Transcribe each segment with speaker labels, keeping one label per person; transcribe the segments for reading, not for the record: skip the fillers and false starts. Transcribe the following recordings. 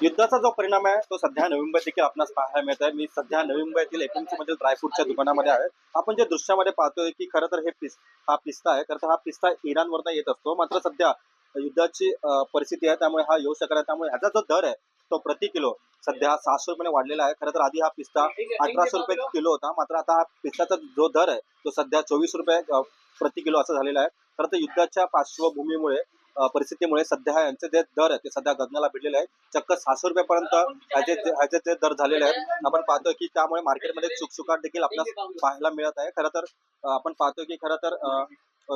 Speaker 1: युद्धाचा जो परिणाम आहे तो सध्या नवी मुंबईत देखील आपणास पाहायला मिळत आहे. मी सध्या नवी मुंबईतील एपीएमसी मधील ड्रायफ्रूटच्या दुकानामध्ये आहे. आपण जे दृश्यामध्ये पाहतोय की खरं तर हा पिस्ता आहे. खरं तर हा पिस्ता इराणवरनं येत असतो. मात्र सध्या युद्धाची परिस्थिती आहे, त्यामुळे हा येऊ शकत नाही. त्यामुळे ह्याचा जो दर आहे तो प्रति किलो सध्या 600 रुपयाने वाढलेला आहे. खरं तर आधी हा पिस्ता 1800 रुपये किलो होता. मात्र आता हा पिस्ताचा जो दर आहे तो सध्या 24 रुपये प्रति किलो असा झालेला आहे. खरं तर युद्धाच्या पार्श्वभूमीमुळे परिस्थितीमुळे सध्या यांचे जे दर आहे ते सध्या गगनाला भिडलेले आहे. चक्क 600 रुपयापर्यंत ह्याचे जे दर झालेले आहेत. आपण पाहतोय की त्यामुळे मार्केटमध्ये शुकशुकाट देखील आपल्याला पाहायला मिळत आहे. खरं तर आपण पाहतोय की खरं तर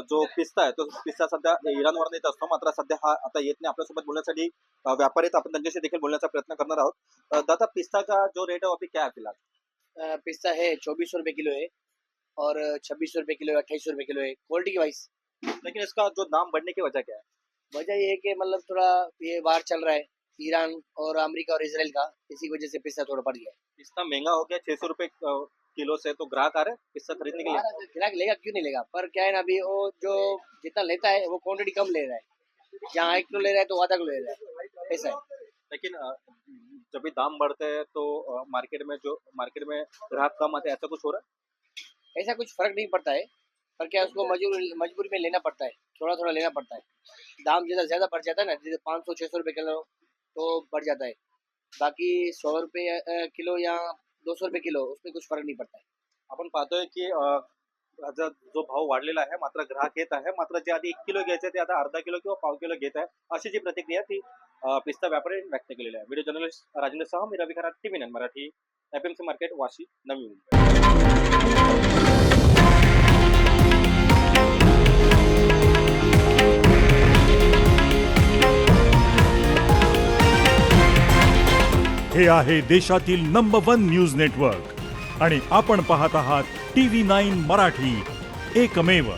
Speaker 1: जो पिस्ता आहे तो पिस्ता सध्या इराणवर येत असतो. मात्र सध्या हा आता येत नाही. आपल्यासोबत बोलण्यासाठी व्यापारी आहेत. आपण त्यांच्याशी देखील बोलण्याचा प्रयत्न करणार आहोत. दादा, पिस्ता का जो रेट है अभी क्या है फिलहाल?
Speaker 2: पिस्ता है 2400 रुपये किलो है और 2600 रुपये किलो है, 2800 रुपये किलो है, क्वालिटी की वाइज।
Speaker 1: लेकिन इसका जो दाम बढ़ने की वजह क्या है?
Speaker 2: वजह ये है कि मतलब थोड़ा ये वार चल रहा है ईरान और अमेरिका और इसराइल का, इसी वजह से पिस्ता थोड़ा बढ़ गया है।
Speaker 1: पिस्ता महंगा हो गया 600 रुपए किलो से, तो ग्राहक आ रहे हैं पिस्ता खरीदने के लिए?
Speaker 2: ग्राहक लेगा क्यों नहीं लेगा, पर क्या है ना, अभी वो जो जितना लेता है वो क्वांटिटी कम ले रहा है। जहाँ 1 किलो ले रहा है तो आधा किलो ले रहा है, ऐसा है।
Speaker 1: लेकिन जब भी दाम बढ़ते हैं तो मार्केट में ग्राहक कम आते हैं, ऐसा कुछ हो रहा है?
Speaker 2: ऐसा कुछ फर्क नहीं पड़ता है, पर क्या उसको मजबूरी में लेना पड़ता है, थोड़ा थोड़ा लेना पड़ता है। दाम जैसा ज़्यादा बढ़ जाता है ना, जैसे 500-600 रुपये किलो तो बढ़ जाता है। बाकी 100 रुपये किलो या 200 रुपये किलो उसमें कुछ फर्क नहीं पड़ता है।
Speaker 1: आपण पाहतोय की ह्याचा जो भाव वाढलेला आहे, मात्र ग्राहक येत आहे. मात्र जे आधी 1 किलो घ्यायचे ते आता अर्धा किलो किंवा पाव किलो घेत आहे. अशी जी प्रतिक्रिया ती पिस्ता व्यापाऱ्यांनी व्यक्त केलेली आहे. व्हिडिओ जर्नलिस्ट राजेंद्र साह, मी Ravi Kharat, TV9 Marathi, APMC market, Vashi, Navi Mumbai.
Speaker 3: हे आहे देशातील नंबर 1 न्यूज नेटवर्क आणि आपण पाहत आहात TV9 मराठी, एकमेव.